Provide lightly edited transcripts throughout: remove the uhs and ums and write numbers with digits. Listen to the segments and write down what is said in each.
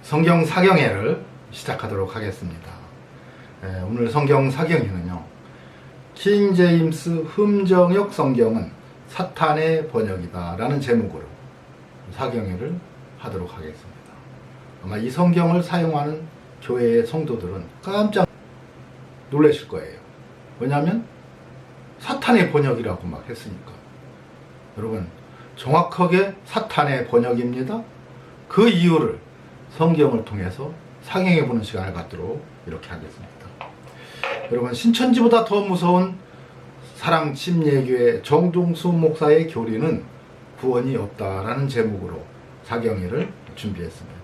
성경 사경회를 시작하도록 하겠습니다. 오늘 성경 사경회는요, 킹 제임스 흠정역 성경은 사탄의 번역이다 라는 제목으로 사경회를 하도록 하겠습니다. 아마 이 성경을 사용하는 교회의 성도들은 깜짝 놀라실 거예요. 왜냐하면 사탄의 번역이라고 막 했으니까. 여러분, 정확하게 사탄의 번역입니다. 그 이유를 성경을 통해서 상행해 보는 시간을 갖도록 이렇게 하겠습니다. 여러분, 신천지보다 더 무서운 사랑침례교회 정동수 목사의 교리는 구원이 없다라는 제목으로 사경회를 준비했습니다.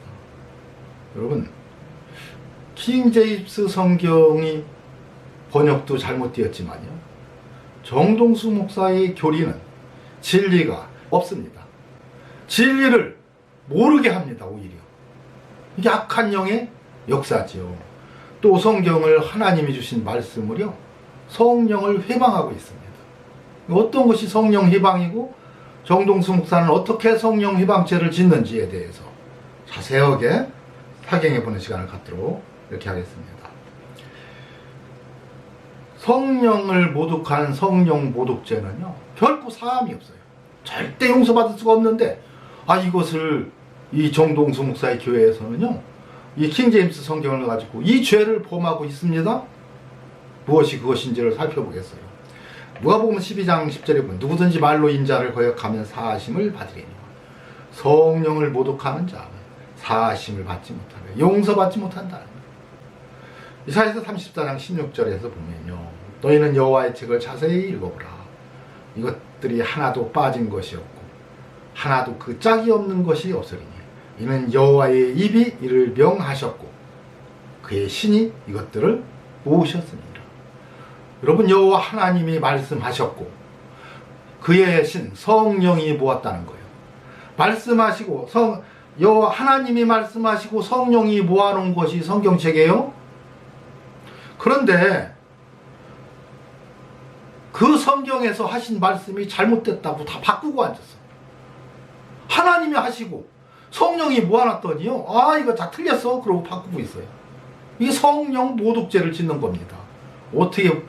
여러분, 킹 제임스 성경이 번역도 잘못되었지만요, 정동수 목사의 교리는 진리가 없습니다. 진리를 모르게 합니다. 오히려 이게 악한 영의 역사지요. 또 성경을 하나님이 주신 말씀으로 성령을 회방하고 있습니다. 어떤 것이 성령 회방이고 정동수 목사는 어떻게 성령 회방죄를 짓는지에 대해서 자세하게 사경해 보는 시간을 갖도록 이렇게 하겠습니다. 성령을 모독한 성령 모독죄는요, 결코 사함이 없어요. 절대 용서받을 수가 없는데, 이것을 이 정동수 목사의 교회에서는요, 이 킹제임스 성경을 가지고 이 죄를 범하고 있습니다. 무엇이 그것인지를 살펴보겠어요. 누가복음 12장 10절에 보면 누구든지 말로 인자를 거역하면 사하심을 받으리니 성령을 모독하는 자는 사하심을 받지 못하며 용서받지 못한다. 이사야서 34장 16절에서 보면요, 너희는 여호와의 책을 자세히 읽어보라. 이것들이 하나도 빠진 것이 없고 하나도 그 짝이 없는 것이 없으리니 이는 여호와의 입이 이를 명하셨고 그의 신이 이것들을 모으셨습니다. 여러분, 여호와 하나님이 말씀하셨고 그의 신 성령이 모았다는 거예요. 말씀하시고 여호와 하나님이 말씀하시고 성령이 모아놓은 것이 성경책이에요. 그런데 그 성경에서 하신 말씀이 잘못됐다고 다 바꾸고 앉았어. 하나님이 하시고 성령이 모아놨더니요, 이거 다 틀렸어. 그러고 바꾸고 있어요. 이게 성령 모독죄를 짓는 겁니다. 어떻게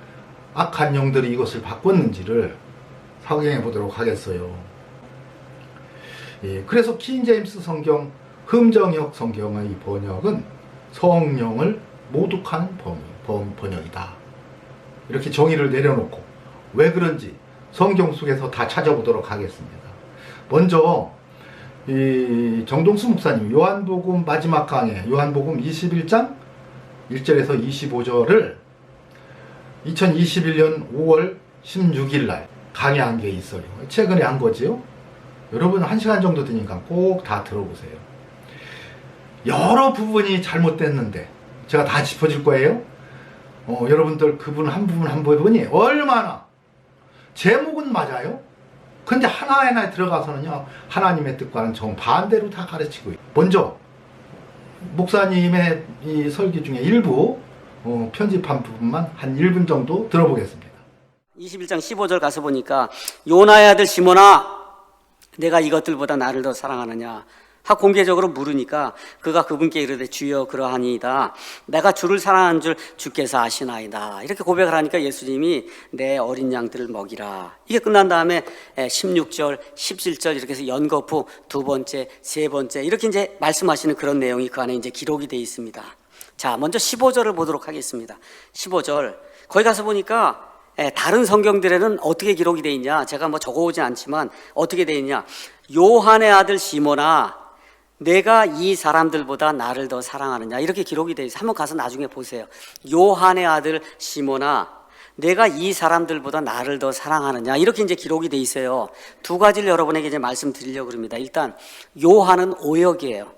악한 영들이 이것을 바꿨는지를 사경해 보도록 하겠어요. 그래서 킹 제임스 성경 흠정역 성경의 번역은 성령을 모독하는 번역이다. 이렇게 정의를 내려놓고 왜 그런지 성경 속에서 다 찾아보도록 하겠습니다. 먼저 이 정동수 목사님 요한복음 마지막 강해 요한복음 21장 1절에서 25절을 2021년 5월 16일 날 강의한 게 있어요. 최근에 한 거지요. 여러분 1시간 정도 되니까 꼭 다 들어보세요. 여러 부분이 잘못됐는데 제가 다 짚어줄 거예요. 여러분들 그분 한 부분이 얼마나 제목은 맞아요. 근데 하나하나에 들어가서는요, 하나님의 뜻과는 정반대로 다 가르치고 있어요. 먼저 목사님의 이 설교 중에 일부 편집한 부분만 한 1분 정도 들어보겠습니다. 21장 15절 가서 보니까 요나의 아들 시몬아 내가 이것들보다 나를 더 사랑하느냐 하고 공개적으로 물으니까 그가 그분께 이르되 주여 그러하니이다. 내가 주를 사랑하는 줄 주께서 아시나이다. 이렇게 고백을 하니까 예수님이 내 어린 양들을 먹이라. 이게 끝난 다음에 16절, 17절 이렇게 해서 연거푸 두 번째, 세 번째 이렇게 이제 말씀하시는 그런 내용이 그 안에 이제 기록이 되어 있습니다. 자, 먼저 15절을 보도록 하겠습니다. 15절. 거기 가서 보니까 다른 성경들에는 어떻게 기록이 되어 있냐. 제가 뭐 적어오진 않지만 어떻게 되어 있냐. 요한의 아들 시몬아 내가 이 사람들보다 나를 더 사랑하느냐 이렇게 기록이 되어 있어요. 한번 가서 나중에 보세요. 요한의 아들 시몬아 내가 이 사람들보다 나를 더 사랑하느냐 이렇게 이제 기록이 되어 있어요. 두 가지를 여러분에게 이제 말씀드리려고 합니다. 일단 요한은 오역이에요.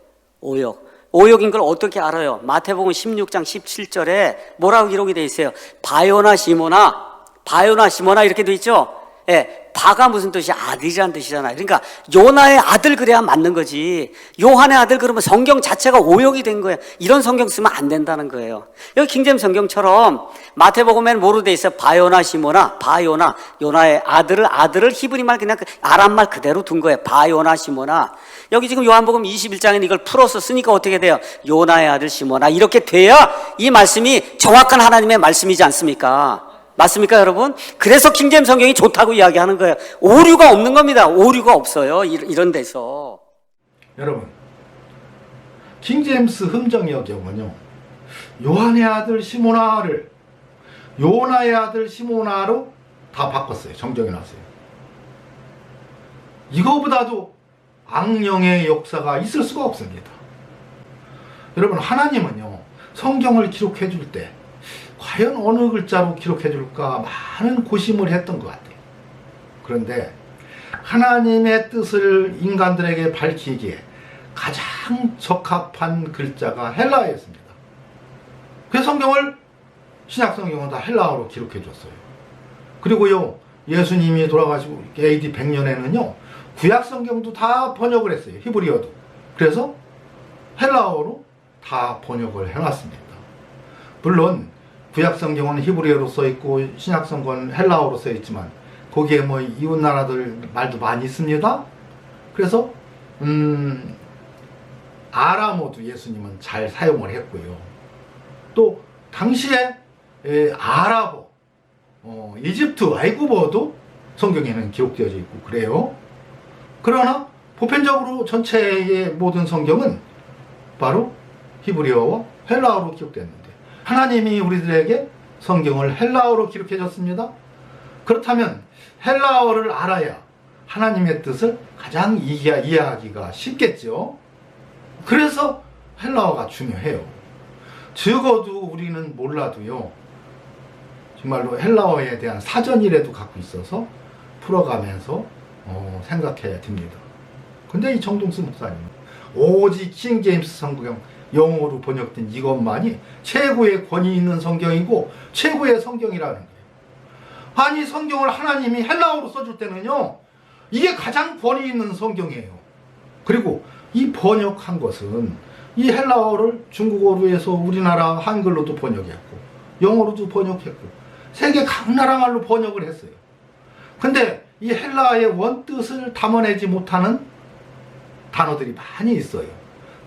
오역인 걸 어떻게 알아요? 마태복음 16장 17절에 뭐라고 기록이 되어 있어요? 바요나 시모나 이렇게 되어 있죠? 예, 바가 무슨 뜻이야? 아들이란 뜻이잖아요. 그러니까 요나의 아들 그래야 맞는 거지. 요한의 아들 그러면 성경 자체가 오역이 된 거예요. 이런 성경 쓰면 안 된다는 거예요. 여기 킹제임 성경처럼 마태복음에는 뭐로 돼 있어요? 바요나 시모나, 바요나, 요나의 아들을 히브리 말 그냥 아람 말 그대로 둔 거예요. 바요나 시모나. 여기 지금 요한복음 21장에 이걸 풀어서 쓰니까 어떻게 돼요? 요나의 아들 시모나. 이렇게 돼야 이 말씀이 정확한 하나님의 말씀이지 않습니까? 맞습니까, 여러분? 그래서 킹제임 성경이 좋다고 이야기하는 거예요. 오류가 없는 겁니다. 오류가 없어요. 이런 데서. 여러분, 킹제임스 흠정의 경우는요, 요한의 아들 시모나를 요나의 아들 시모나로 다 바꿨어요. 정정해 놨어요. 이거보다도 악령의 역사가 있을 수가 없습니다. 여러분, 하나님은요, 성경을 기록해 줄 때 과연 어느 글자로 기록해 줄까 많은 고심을 했던 것 같아요. 그런데 하나님의 뜻을 인간들에게 밝히기에 가장 적합한 글자가 헬라어였습니다. 그래서 성경을, 신약 성경은 다 헬라어로 기록해 줬어요. 그리고요, 예수님이 돌아가시고 AD 100년에는요 구약 성경도 다 번역을 했어요. 히브리어도. 그래서 헬라어로 다 번역을 해놨습니다. 물론 구약 성경은 히브리어로 써 있고 신약 성경은 헬라어로 써 있지만 거기에 뭐 이웃 나라들 말도 많이 있습니다. 그래서 아람어도 예수님은 잘 사용을 했고요. 또 당시에 아랍어, 이집트, 애굽어도 성경에는 기록되어 있고 그래요. 그러나 보편적으로 전체의 모든 성경은 바로 히브리어와 헬라어로 기록됐는데 하나님이 우리들에게 성경을 헬라어로 기록해 줬습니다. 그렇다면 헬라어를 알아야 하나님의 뜻을 가장 이해하기가 쉽겠죠. 그래서 헬라어가 중요해요. 적어도 우리는 몰라도요, 정말로 헬라어에 대한 사전이라도 갖고 있어서 풀어가면서 생각해야 됩니다. 근데 이 정동수 목사님 오직 킹제임스 성경 영어로 번역된 이것만이 최고의 권위 있는 성경이고 최고의 성경이라는 거예요. 아니, 성경을 하나님이 헬라어로 써줄 때는요, 이게 가장 권위 있는 성경이에요. 그리고 이 번역한 것은 이 헬라어를 중국어로 해서 우리나라 한글로도 번역했고 영어로도 번역했고 세계 각 나라 말로 번역을 했어요. 근데 이 헬라어의 원뜻을 담아내지 못하는 단어들이 많이 있어요.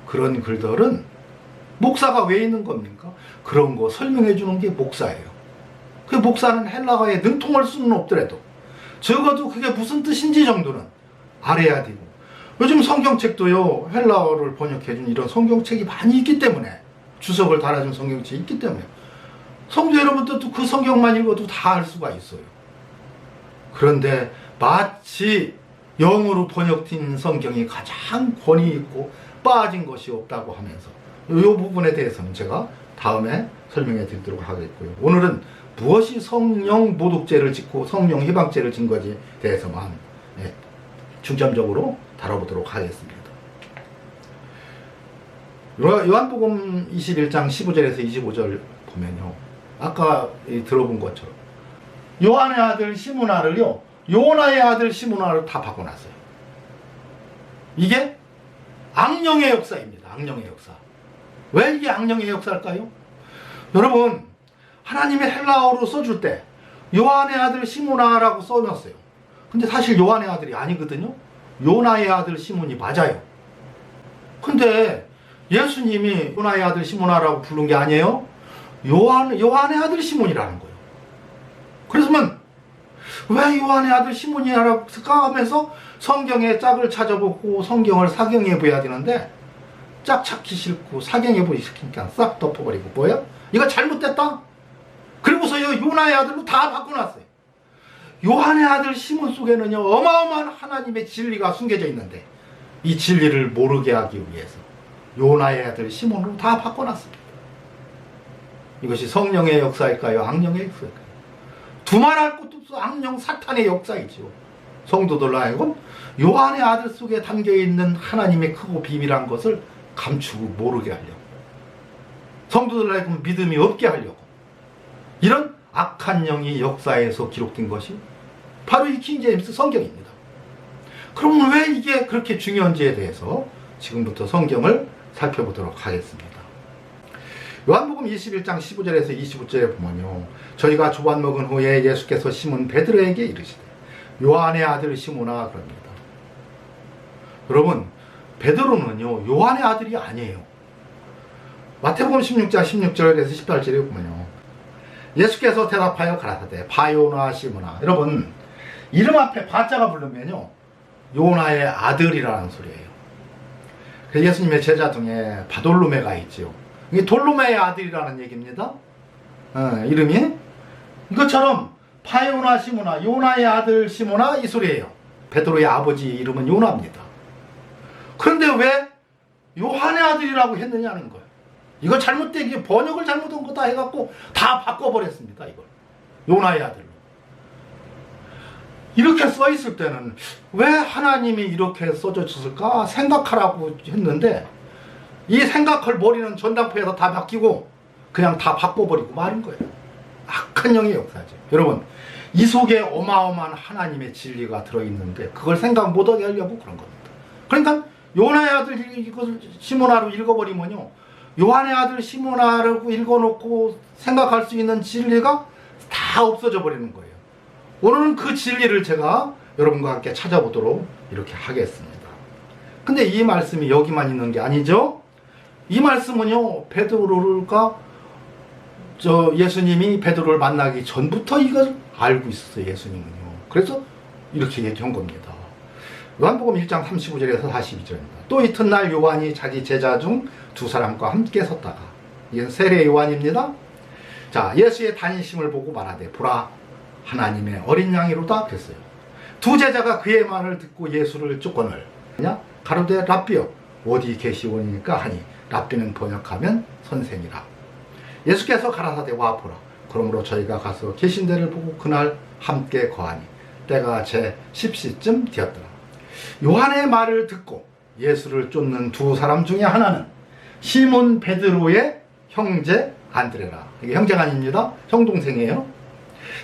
그런 글들은 목사가 왜 있는 겁니까? 그런 거 설명해 주는 게 목사예요. 그 목사는 헬라어에 능통할 수는 없더라도 적어도 그게 무슨 뜻인지 정도는 알아야 되고, 요즘 성경책도요 헬라어를 번역해 준 이런 성경책이 많이 있기 때문에, 주석을 달아준 성경책이 있기 때문에 성도 여러분들도 그 성경만 읽어도 다 알 수가 있어요. 그런데 마치 영어로 번역된 성경이 가장 권위 있고 빠진 것이 없다고 하면서 이 부분에 대해서는 제가 다음에 설명해 드리도록 하겠고요. 오늘은 무엇이 성령 모독죄를 짓고 성령 해방죄를 진 것에 대해서만 중점적으로 다뤄보도록 하겠습니다. 요한복음 21장 15절에서 25절 보면요, 아까 들어본 것처럼 요한의 아들 시므나를요 요나의 아들 시므나를 다 바꿔놨어요. 이게 악령의 역사입니다. 악령의 역사. 왜 이게 악령의 역사일까요? 여러분, 하나님의 헬라어로 써줄 때 요한의 아들 시므나라고 써놨어요. 근데 사실 요한의 아들이 아니거든요. 요나의 아들 시몬이 맞아요. 근데 예수님이 요나의 아들 시므나라고 부른 게 아니에요. 요한의 아들 시몬이라는 거예요. 그래서만 왜 요한의 아들 시몬이라고 하면서 성경에 짝을 찾아보고 성경을 사경해 보야 되는데, 짝 찾기 싫고 사경해 보기 싫으니까 싹 덮어버리고 뭐야? 이거 잘못됐다? 그리고서 요나의 아들로 다 바꿔놨어요. 요한의 아들 시몬 속에는요 어마어마한 하나님의 진리가 숨겨져 있는데 이 진리를 모르게 하기 위해서 요나의 아들 시몬으로 다 바꿔놨습니다. 이것이 성령의 역사일까요? 악령의 역사일까요? 두말할 것도 없어 악령 사탄의 역사이죠. 성도들 하여금 요한의 아들 속에 담겨있는 하나님의 크고 비밀한 것을 감추고 모르게 하려고, 성도들 하여금 믿음이 없게 하려고, 이런 악한 영이 역사에서 기록된 것이 바로 이 킹제임스 성경입니다. 그럼 왜 이게 그렇게 중요한지에 대해서 지금부터 성경을 살펴보도록 하겠습니다. 요한복음 21장 15절에서 25절에 보면요, 저희가 조반 먹은 후에 예수께서 시몬 베드로에게 이르시되 요한의 아들 시몬아 그럽니다. 여러분, 베드로는요 요한의 아들이 아니에요. 마태복음 16장 16절에서 18절에 보면요, 예수께서 대답하여 가라사대 바요나 시몬아. 여러분, 이름 앞에 바자가 부르면요 요나의 아들이라는 소리예요. 그래서 예수님의 제자 중에 바돌로메가 있지요. 이게 돌로메의 아들이라는 얘기입니다. 이름이 이것처럼 바요나 시모나, 요나의 아들 시모나 이 소리예요. 베드로의 아버지 이름은 요나입니다. 그런데 왜 요한의 아들이라고 했느냐는 거예요. 이거 잘못되게 번역을 잘못한 거다 해갖고 다 바꿔버렸습니다. 이걸 요나의 아들로 이렇게 써 있을 때는 왜 하나님이 이렇게 써줬을까 생각하라고 했는데, 이 생각할 머리는 전당포에서 다 바뀌고 그냥 다 바꿔버리고 마는 거예요. 악한 영의 역사죠. 여러분, 이 속에 어마어마한 하나님의 진리가 들어있는데 그걸 생각 못하게 하려고 그런 겁니다. 그러니까 요나의 아들 이것을 시모나로 읽어버리면요, 요한의 아들 시모나라고 읽어놓고 생각할 수 있는 진리가 다 없어져 버리는 거예요. 오늘은 그 진리를 제가 여러분과 함께 찾아보도록 이렇게 하겠습니다. 근데 이 말씀이 여기만 있는 게 아니죠. 이 말씀은요, 베드로가 예수님이 베드로를 만나기 전부터 이걸 알고 있었어요. 예수님은요. 그래서 이렇게 얘기한 겁니다. 요한복음 1장 35절에서 42절입니다. 또 이튿날 요한이 자기 제자 중 두 사람과 함께 섰다가, 이건 세례 요한입니다. 자, 예수의 다니심을 보고 말하되 보라 하나님의 어린 양이로다 그랬어요. 두 제자가 그의 말을 듣고 예수를 쫓거늘 가로되 랍비여 어디 계시오니까 하니, 랍비는 번역하면 선생이라. 예수께서 가라사대 와 보라. 그러므로 저희가 가서 계신 데를 보고 그날 함께 거하니 때가 제 10시쯤 되었더라. 요한의 말을 듣고 예수를 쫓는 두 사람 중에 하나는 시몬 베드로의 형제 안드레라. 이게 형제가 아닙니다. 형동생이에요.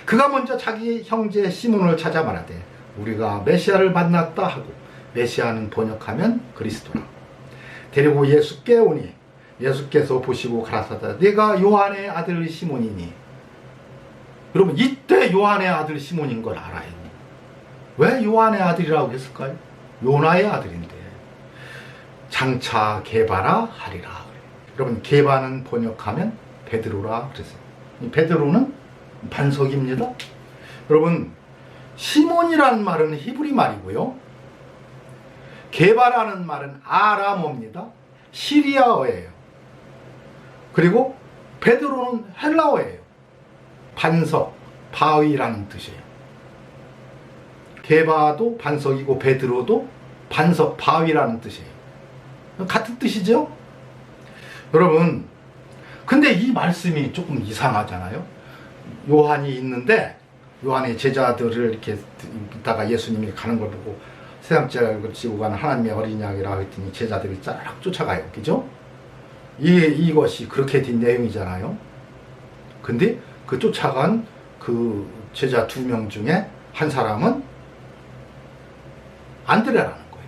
그가 먼저 자기 형제 시몬을 찾아 말하되 우리가 메시아를 만났다 하고, 메시아는 번역하면 그리스도라. 데리고 예수께 오니 예수께서 보시고 가라사대 네가 요한의 아들 시몬이니. 여러분, 이때 요한의 아들 시몬인 걸 알아요. 왜 요한의 아들이라고 했을까요? 요나의 아들인데 장차 게바라 하리라. 여러분, 게바는 번역하면 베드로라 그랬어요. 이 베드로는 반석입니다. 여러분, 시몬이라는 말은 히브리 말이고요, 게바라는 말은 아람어입니다. 시리아어예요. 그리고 베드로는 헬라어예요. 반석, 바위라는 뜻이에요. 게바도 반석이고 베드로도 반석, 바위라는 뜻이에요. 같은 뜻이죠? 여러분, 근데 이 말씀이 조금 이상하잖아요. 요한이 있는데 요한의 제자들을 이렇게 있다가 예수님이 가는 걸 보고 세상죄를 지고 가는 하나님의 어린 양이라 했더니 제자들이 쫙 쫓아가요. 그죠? 이것이 그렇게 된 내용이잖아요. 근데 그 쫓아간 그 제자 2명 중에 한 사람은 안드레라는 거예요.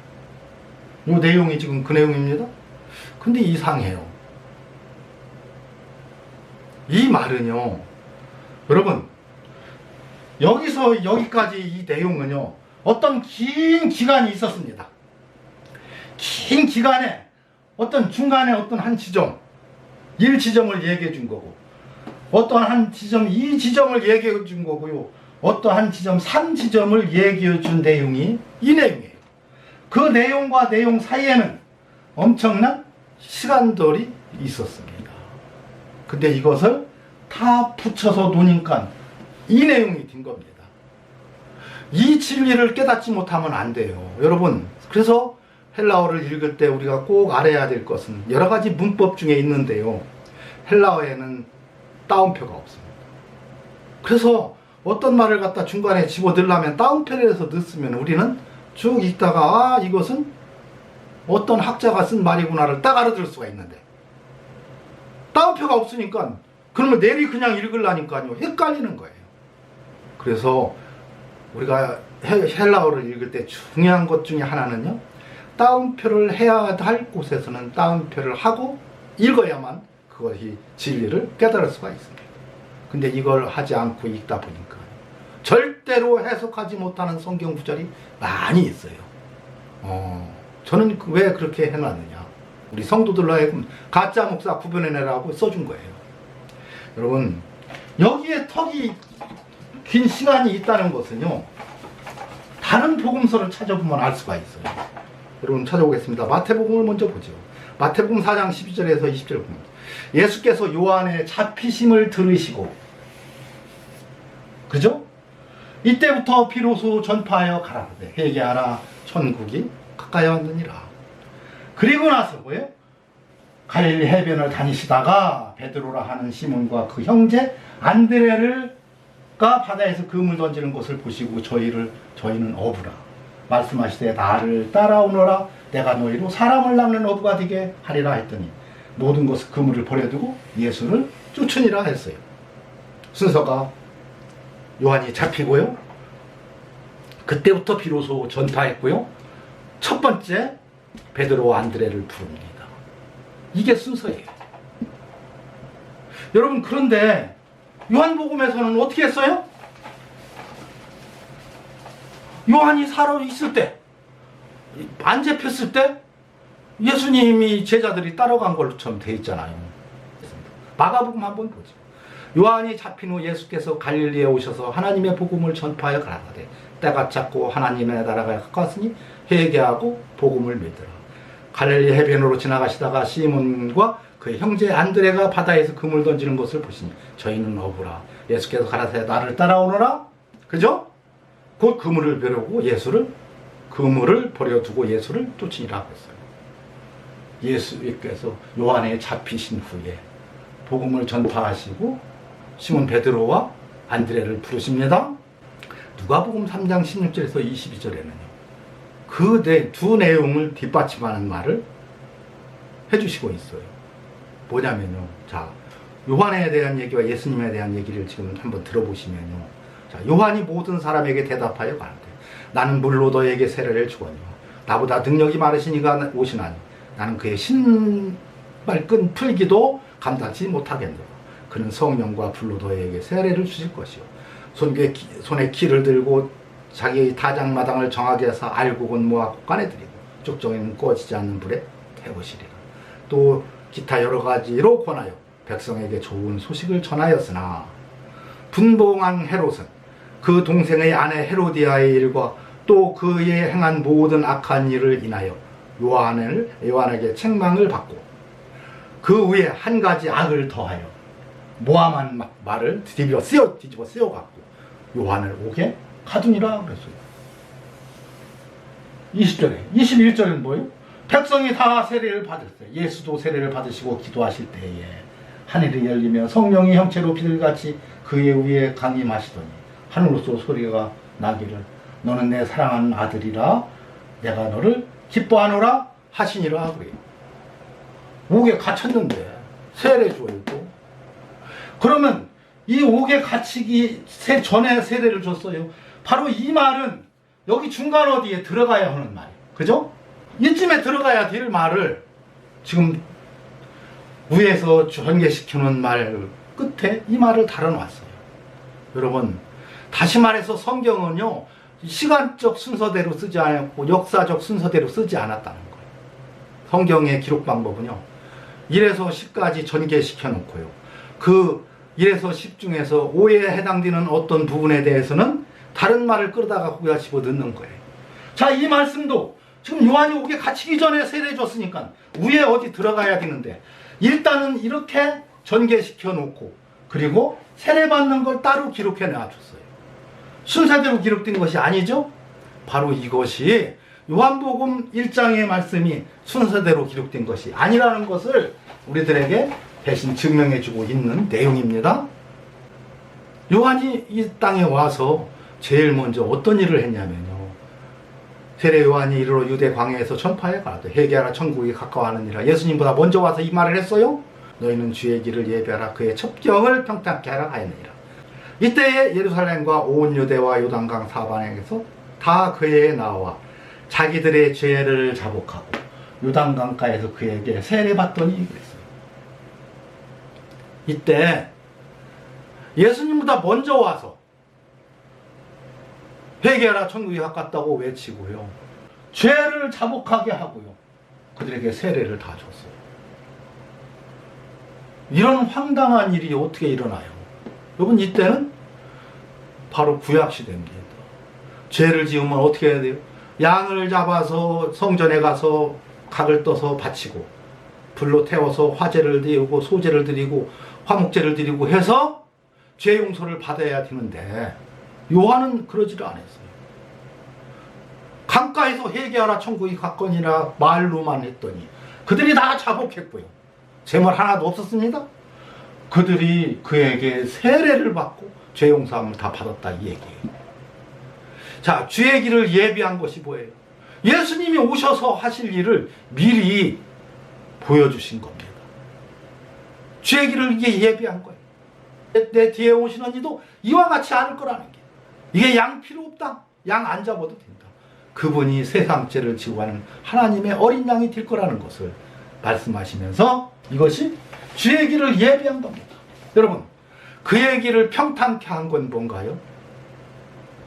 이 내용이 지금 그 내용입니다. 근데 이상해요. 이 말은요, 여러분, 여기서 여기까지 이 내용은요, 어떤 긴 기간이 있었습니다. 긴 기간에 어떤 중간에 어떤 한 지점, 1지점을 얘기해 준 거고, 어떤 한 지점, 2지점을 얘기해 준 거고요, 어떤 한 지점, 3지점을 얘기해 준 내용이 이 내용이에요. 그 내용과 내용 사이에는 엄청난 시간들이 있었습니다. 근데 이것을 다 붙여서 놓으니까 이 내용이 된 겁니다. 이 진리를 깨닫지 못하면 안 돼요. 여러분, 그래서 헬라어를 읽을 때 우리가 꼭 알아야 될 것은 여러 가지 문법 중에 있는데요, 헬라어에는 따옴표가 없습니다. 그래서 어떤 말을 갖다 중간에 집어넣으려면 따옴표를 해서 넣었으면 우리는 쭉 읽다가 이것은 어떤 학자가 쓴 말이구나를 딱 알아들을 수가 있는데, 따옴표가 없으니까 그러면 내리 그냥 읽으려니까요 헷갈리는 거예요. 그래서 우리가 헬라어를 읽을 때 중요한 것 중에 하나는요, 따옴표를 해야 할 곳에서는 따옴표를 하고 읽어야만 그것이 진리를 깨달을 수가 있습니다. 근데 이걸 하지 않고 읽다 보니까 절대로 해석하지 못하는 성경 구절이 많이 있어요. 저는 왜 그렇게 해놨느냐, 우리 성도들로 하여금 가짜 목사 구별해내라고 써준 거예요. 여러분, 여기에 턱이 긴 시간이 있다는 것은요, 다른 복음서를 찾아보면 알 수가 있어요. 여러분 찾아보겠습니다. 마태복음을 먼저 보죠. 마태복음 4장 12절에서 20절 보면, 예수께서 요한의 잡히심을 들으시고, 그죠? 이때부터 비로소 전파하여 가라사대 회개하라, 천국이 가까이 왔느니라. 그리고 나서 뭐예요? 갈릴리 해변을 다니시다가 베드로라 하는 시몬과 그 형제 안드레가 바다에서 그물 던지는 것을 보시고 저희는 어부라 말씀하시되 나를 따라오너라, 내가 너희로 사람을 낚는 어부가 되게 하리라 했더니 모든 것을 그물을 버려두고 예수를 쫓으니라 했어요. 순서가 요한이 잡히고요, 그때부터 비로소 전파했고요, 첫 번째 베드로와 안드레를 부릅니다. 이게 순서예요. 여러분, 그런데 요한복음에서는 어떻게 했어요? 요한이 살아 있을 때, 안 잡혔을 때 예수님이 제자들이 따라간 걸로처럼 돼 있잖아요. 마가복음 한번 보죠. 요한이 잡힌 후 예수께서 갈릴리에 오셔서 하나님의 복음을 전파하여 가라사대 때가 찼고 하나님의 나라가 가까웠으니 회개하고 복음을 믿으라. 갈릴리 해변으로 지나가시다가 시몬과 그의 형제 안드레가 바다에서 그물 던지는 것을 보시니 저희는 어부라. 예수께서 가라사대 나를 따라오너라. 그죠? 곧 그물을 버려두고 그물을 버려두고 예수를 쫓으니라 했어요. 예수께서 요한에 잡히신 후에 복음을 전파하시고 시몬 베드로와 안드레를 부르십니다. 누가복음 3장 16절에서 22절에는요, 그 두 내용을 뒷받침하는 말을 해주시고 있어요. 뭐냐면요, 자, 요한에 대한 얘기와 예수님에 대한 얘기를 지금 한번 들어보시면요, 자, 요한이 모든 사람에게 대답하여 가는데 나는 물로 너에게 세례를 주거니와 나보다 능력이 많으시니가 오시나니 나는 그의 신발끈 풀기도 감당치 못하겠노라. 그는 성령과 불로 너에게 세례를 주실 것이요 손에 키를 들고 자기의 타작마당을 정하게 해서 알곡은 모아 곳간에 들이고 쪽정에는 꺼지지 않는 불에 태우시리라. 또 기타 여러 가지로 권하여 백성에게 좋은 소식을 전하였으나 분봉왕 헤롯은 그 동생의 아내 헤로디아의 일과 또 그의 행한 모든 악한 일을 인하여 요한에게 책망을 받고 그 위에 한 가지 악을 더하여 모함한 말을 뒤집어 쓰여갖고 요한을 옥에 가두니라 그랬어요. 20절에 21절은 뭐예요? 백성이 다 세례를 받았어요. 예수도 세례를 받으시고 기도하실 때에 하늘이 열리며 성령이 형체로 비둘같이 그의 위에 강림하시더니 하늘로서 소리가 나기를 너는 내 사랑하는 아들이라 내가 너를 기뻐하노라 하시니라 그래요. 옥에 갇혔는데 세례 줘요. 또 그러면 이 옥에 갇히기 전에 세례를 줬어요. 바로 이 말은 여기 중간 어디에 들어가야 하는 말이에요. 그죠? 이쯤에 들어가야 될 말을 지금 위에서 전개시키는 말 끝에 이 말을 달아놨어요. 여러분, 다시 말해서 성경은요, 시간적 순서대로 쓰지 않았고 역사적 순서대로 쓰지 않았다는 거예요. 성경의 기록 방법은요, 1에서 10까지 전개시켜 놓고요, 그 1에서 10 중에서 5에 해당되는 어떤 부분에 대해서는 다른 말을 끌어다가 거기다 집어 넣는 거예요. 자, 이 말씀도 지금 요한이 옥에 갇히기 전에 세례 줬으니까 위에 어디 들어가야 되는데 일단은 이렇게 전개시켜 놓고 그리고 세례 받는 걸 따로 기록해 놔줬어요. 순서대로 기록된 것이 아니죠? 바로 이것이 요한복음 1장의 말씀이 순서대로 기록된 것이 아니라는 것을 우리들에게 대신 증명해주고 있는 내용입니다. 요한이 이 땅에 와서 제일 먼저 어떤 일을 했냐면요, 세례 요한이 이르러 유대 광야에서 전파해 가라되 회개하라 천국이 가까워하느니라. 예수님보다 먼저 와서 이 말을 했어요. 너희는 주의 길을 예배하라 그의 첩경을 평탄케 하라 하였느니라. 이때에 예루살렘과 온 유대와 요단강 사방에서 다 그에게 나와 자기들의 죄를 자복하고 요단강가에서 그에게 세례받더니 그랬어요. 이때 예수님보다 먼저 와서 회개하라 천국이 가깝다고 외치고요, 죄를 자복하게 하고요, 그들에게 세례를 다 줬어요. 이런 황당한 일이 어떻게 일어나요? 여러분, 이때는 바로 구약시대입니다. 죄를 지으면 어떻게 해야 돼요? 양을 잡아서 성전에 가서 각을 떠서 바치고 불로 태워서 화제를 드리고 소제를 드리고 화목제를 드리고 해서 죄 용서를 받아야 되는데 요한은 그러지를 않았어요. 강가에서 회개하라 천국이 가까우니라 말로만 했더니 그들이 다 자복했고요, 제말 하나도 없었습니다. 그들이 그에게 세례를 받고 죄 용서함을 다 받았다, 이 얘기예요. 자, 주의 길을 예비한 것이 뭐예요? 예수님이 오셔서 하실 일을 미리 보여주신 겁니다. 주의 길을 이게 예비한 거예요. 내 뒤에 오시는 이도 이와 같이 않을 거라는 게, 이게 양 필요 없다, 양 안 잡아도 된다, 그분이 세상 죄를 지고 가는 하나님의 어린 양이 될 거라는 것을 말씀하시면서 이것이 주의 길을 예비한 겁니다. 여러분, 그의 길을 평탄케 한 건 뭔가요?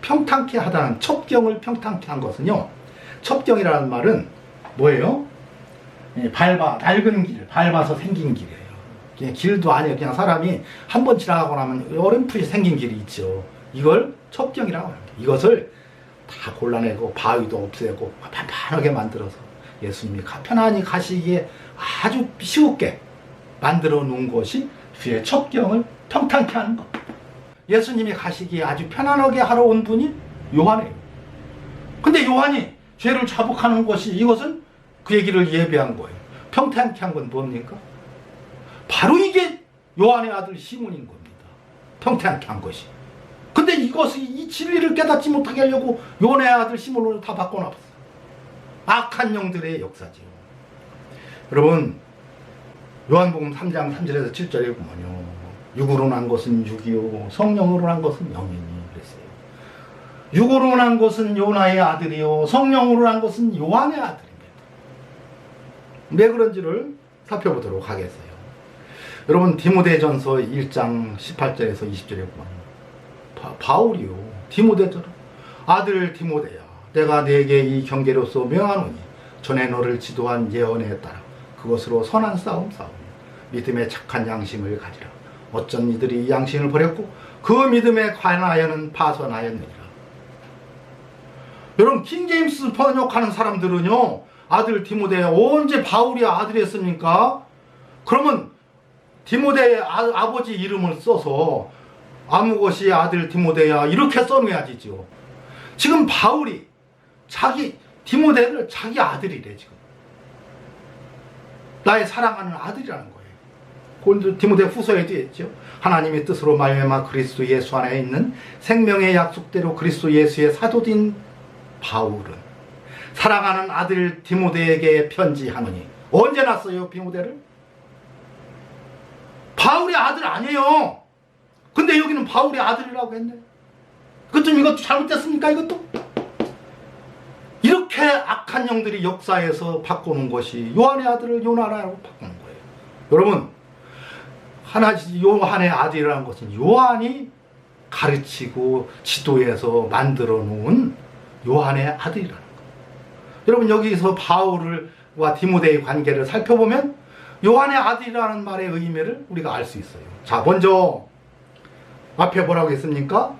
평탄케 하다는, 첩경을 평탄케 한 것은요, 첩경이라는 말은 뭐예요? 낡은 길, 밟아서 생긴 길이에요. 그냥 길도 아니에요. 그냥 사람이 한 번 지나가고 나면 어렴풋이 생긴 길이 있죠. 이걸 첩경이라고 합니다. 이것을 다 골라내고 바위도 없애고 판판하게 만들어서 예수님이 편안히 가시기에 아주 쉽게 만들어 놓은 것이 주의 첩경을 평탄케 하는 것. 예수님이 가시기에 아주 편안하게 하러 온 분이 요한이에요. 근데 요한이 죄를 자복하는 것이, 이것은 그의 길을 예배한 거예요. 평탄케 한 건 뭡니까? 바로 이게 요한의 아들 시몬인 겁니다. 평탄케 한 것이. 근데 이것을, 이 진리를 깨닫지 못하게 하려고 요한의 아들 시몬으로 다 바꿔놨어요. 악한 영들의 역사지요. 여러분, 요한복음 3장 3절에서 7절에 보면요, 육으로 난 것은 육이요 성령으로 난 것은 영이니 그랬어요. 육으로 난 것은 요나의 아들이요 성령으로 난 것은 요한의 아들입니다. 왜 그런지를 살펴보도록 하겠어요. 여러분, 디모데전서 1장 18절에서 20절에 보면 바울이요, 디모데처럼 아들 디모데야, 내가 네게 이 경계로서 명하노니 전에 너를 지도한 예언에 따라 그것으로 선한 싸움 싸우며 믿음의 착한 양심을 가지라. 어쩐 이들이 이 양심을 버렸고 그 믿음에 관하여는 파선하였느니라. 여러분, 킹제임스 번역하는 사람들은요, 아들 디모데, 언제 바울이 아들이었습니까? 그러면 디모데의 아버지 이름을 써서 아무것이 아들 디모데야 이렇게 써놔야지죠. 지금 바울이 자기 디모데를 자기 아들이래. 지금 나의 사랑하는 아들이라는 거예요. 디모데 후서에도 있죠. 하나님의 뜻으로 말미암아 그리스도 예수 안에 있는 생명의 약속대로 그리스도 예수의 사도된 바울은 사랑하는 아들 디모데에게 편지하노니. 언제 났어요, 디모데를? 바울의 아들 아니에요. 근데 여기는 바울의 아들이라고 했네. 이것도 잘못됐습니까, 이것도? 이렇게 악한 영들이 역사에서 바꾸는 것이 요한의 아들을 요나라고 바꾸는 거예요. 여러분, 요한의 아들이라는 것은 요한이 가르치고 지도해서 만들어 놓은 요한의 아들이라는 거예요. 여러분, 여기서 바울과 디모데의 관계를 살펴보면 요한의 아들이라는 말의 의미를 우리가 알 수 있어요. 자, 먼저 앞에 뭐라고 했습니까?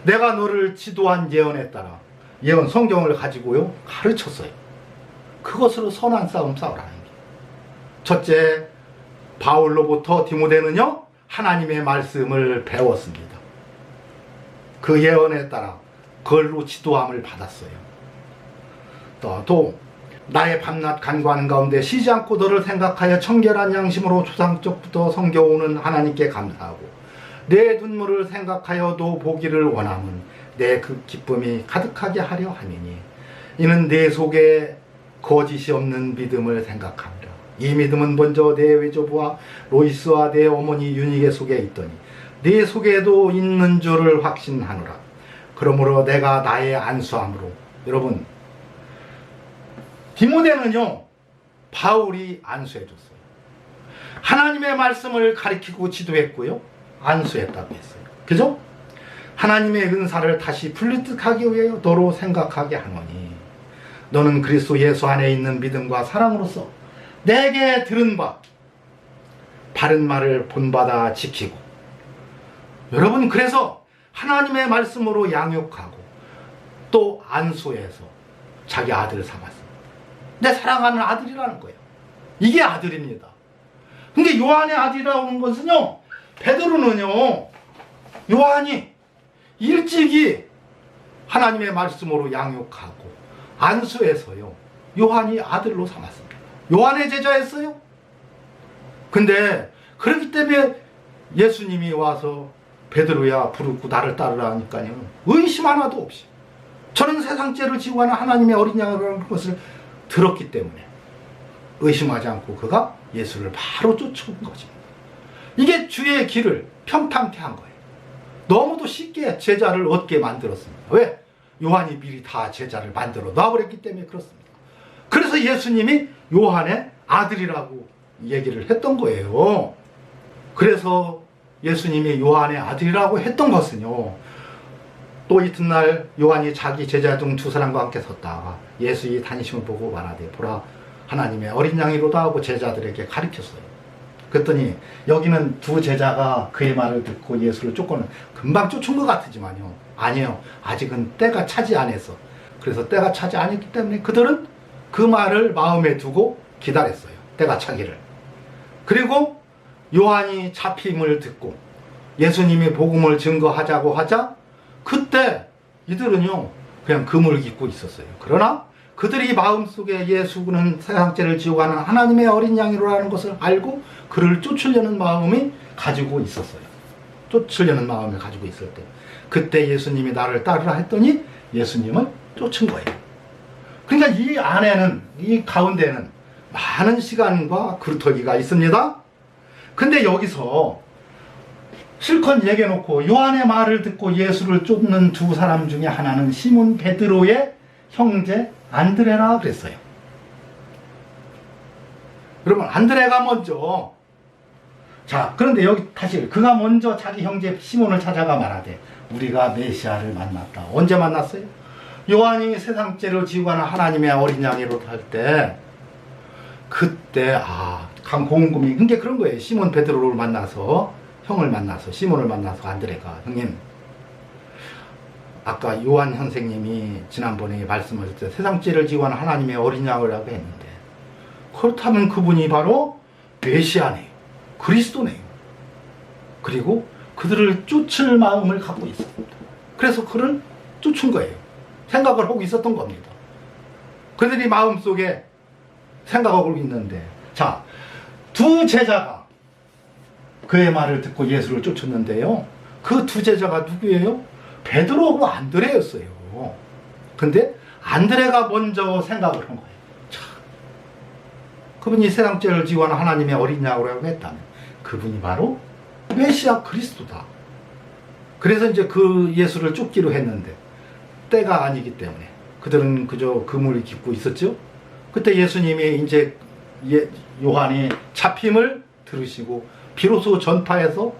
내가 너를 지도한 예언에 따라, 예언 성경을 가지고요 가르쳤어요. 그것으로 선한 싸움 싸우라는 게. 첫째, 바울로부터 디모데는요 하나님의 말씀을 배웠습니다. 그 예언에 따라 그걸로 지도함을 받았어요. 또 나의 밤낮 간구하는 가운데 쉬지 않고 너를 생각하여 청결한 양심으로 조상적부터 섬겨오는 하나님께 감사하고 내 눈물을 생각하여도 보기를 원함은 내 그 기쁨이 가득하게 하려 함이니 이는 내 속에 거짓이 없는 믿음을 생각합니다. 이 믿음은 먼저 내 외조부와 로이스와 내 어머니 유니게 속에 있더니 네 속에도 있는 줄을 확신하노라. 그러므로 내가 나의 안수함으로. 여러분, 디모데는요 바울이 안수해 줬어요. 하나님의 말씀을 가리키고 지도했고요, 안수했다고 했어요. 그죠? 하나님의 은사를 다시 분리득하기 위해 너로 생각하게 하노니 너는 그리스도 예수 안에 있는 믿음과 사랑으로서 내게 들은 바 바른 말을 본받아 지키고. 여러분, 그래서 하나님의 말씀으로 양육하고 또 안수해서 자기 아들을 삼았습니다. 내 사랑하는 아들이라는 거예요. 이게 아들입니다. 근데 요한의 아들이라고 하는 것은요, 베드로는요, 요한이 일찍이 하나님의 말씀으로 양육하고 안수해서요 요한이 아들로 삼았습니다. 요한의 제자였어요. 근데 그렇기 때문에 예수님이 와서 베드로야 부르고 나를 따르라 하니까요 의심 하나도 없이 저는 세상 죄를 지고 가는 하나님의 어린 양이라는 것을 들었기 때문에 의심하지 않고 그가 예수를 바로 쫓아온 것입니다. 이게 주의 길을 평탄케 한 거예요. 너무도 쉽게 제자를 얻게 만들었습니다. 왜? 요한이 미리 다 제자를 만들어 놔버렸기 때문에 그렇습니다. 그래서 예수님이 요한의 아들이라고 얘기를 했던 거예요. 그래서 예수님이 요한의 아들이라고 했던 것은요, 또 이튿날 요한이 자기 제자 중 두 사람과 함께 섰다가 예수의 다니심을 보고 말하되 보라 하나님의 어린 양이로다 하고 제자들에게 가르쳤어요. 그랬더니 여기는 두 제자가 그의 말을 듣고 예수를 쫓고는 금방 쫓은 것 같으지만요, 아니에요. 아직은 때가 차지 않았어. 그래서 때가 차지 않았기 때문에 그들은 그 말을 마음에 두고 기다렸어요. 때가 차기를. 그리고 요한이 잡힘을 듣고 예수님이 복음을 증거하자고 하자 그때 이들은요 그냥 금을 깃고 있었어요. 그러나 그들이 마음속에 예수는 세상 죄를 지고 가는 하나님의 어린 양이라는 것을 알고 그를 쫓으려는 마음이 가지고 있었어요. 쫓으려는 마음을 가지고 있을 때 그때 예수님이 나를 따르라 했더니 예수님을 쫓은 거예요. 그러니까 이 안에는, 이 가운데는 많은 시간과 그루터기가 있습니다. 근데 여기서 실컷 얘기해놓고 요한의 말을 듣고 예수를 쫓는 두 사람 중에 하나는 시몬 베드로의 형제 안드레라 그랬어요. 여러분, 안드레가 먼저, 자, 그런데 여기 다시 그가 먼저 자기 형제 시몬을 찾아가 말하되 우리가 메시아를 만났다. 언제 만났어요? 요한이 세상 죄를 지고 가는 하나님의 어린 양이로 할 때, 그때 강공금이 그게 그런 거예요. 시몬 베드로를 만나서, 형을 만나서, 시몬을 만나서 안드레가, 형님, 아까 요한 선생님이 지난번에 말씀하실 때 세상 죄를 지고 가는 하나님의 어린 양이라고 했는데, 그렇다면 그분이 바로 메시아네요. 그리스도네요. 그리고 그들을 쫓을 마음을 갖고 있었습니다. 그래서 그를 쫓은 거예요. 생각을 하고 있었던 겁니다. 그들이 마음속에 생각하고 있는데, 자, 두 제자가 그의 말을 듣고 예수를 쫓았는데요, 그 두 제자가 누구예요? 베드로하고 안드레였어요. 근데 안드레가 먼저 생각을 한 거예요. 자, 그분이 세상 죄를 지고 가는 하나님의 어린 양이라고 했다면 그분이 바로 메시아 그리스도다. 그래서 이제 그 예수를 쫓기로 했는데 때가 아니기 때문에 그들은 그저 그물을 깃고 있었죠. 그때 예수님이 이제 요한이 잡힘을 들으시고 비로소 전파하며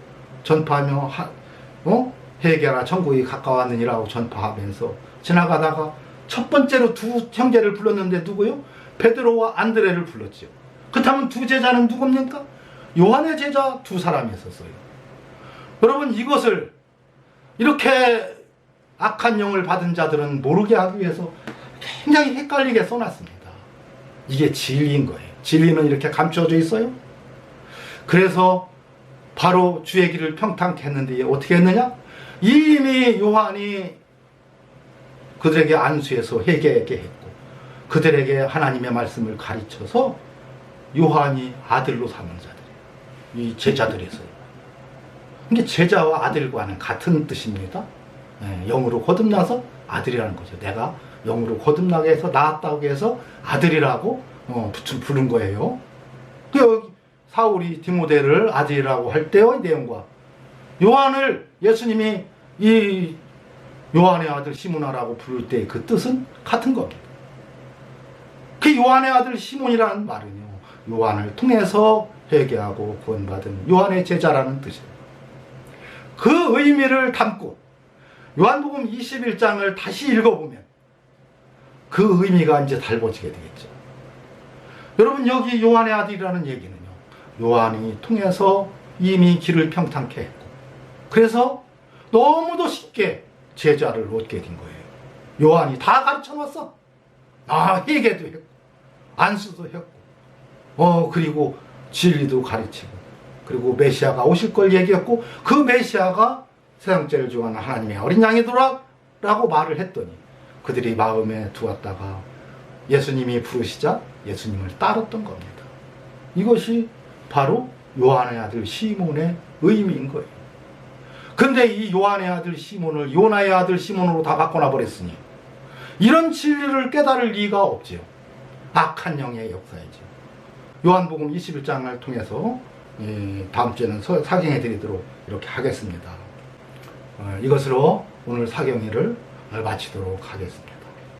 회개하라 천국이 가까웠느니라고 전파하면서 지나가다가 첫 번째로 두 형제를 불렀는데 누구요? 베드로와 안드레를 불렀죠. 그렇다면 두 제자는 누굽니까? 요한의 제자 두 사람이 있었어요. 여러분, 이것을 이렇게 악한 영을 받은 자들은 모르게 하기 위해서 굉장히 헷갈리게 써놨습니다. 이게 진리인 거예요. 진리는 이렇게 감춰져 있어요. 그래서 바로 주의 길을 평탄케 했는데 어떻게 했느냐? 이미 요한이 그들에게 안수해서 회개하게 했고 그들에게 하나님의 말씀을 가르쳐서 요한이 아들로 삼은 자들, 이 제자들이었어요. 이게 제자와 아들과는 같은 뜻입니다. 영으로 거듭나서 아들이라는 거죠. 내가 영으로 거듭나게 해서 낳았다고 해서 아들이라고 부른 거예요. 여기 사울이 디모데를 아들이라고 할 때의 내용과 요한을 예수님이 이 요한의 아들 시몬아라고 부를 때 그 뜻은 같은 겁니다. 그 요한의 아들 시몬이라는 말은요, 요한을 통해서 회개하고 구원받은 요한의 제자라는 뜻이에요. 그 의미를 담고 요한복음 21장을 다시 읽어보면 그 의미가 이제 달궈지게 되겠죠. 여러분, 여기 요한의 아들이라는 얘기는요, 요한이 통해서 이미 길을 평탄케 했고, 그래서 너무도 쉽게 제자를 얻게 된 거예요. 요한이 다 가르쳐 놨어. 회개도 했고, 안수도 했고, 그리고 진리도 가르치고, 그리고 메시아가 오실 걸 얘기했고, 그 메시아가 세상 죄를 중하는 하나님의 어린 양이더라 라고 말을 했더니 그들이 마음에 두었다가 예수님이 부르시자 예수님을 따랐던 겁니다. 이것이 바로 요한의 아들 시몬의 의미인 거예요. 근데 이 요한의 아들 시몬을 요나의 아들 시몬으로 다 바꿔놔 버렸으니 이런 진리를 깨달을 리가 없지요. 악한 영의 역사이죠. 요한복음 21장을 통해서 다음 주에는 사경해 드리도록 이렇게 하겠습니다. 이것으로 오늘 사경회를 마치도록 하겠습니다.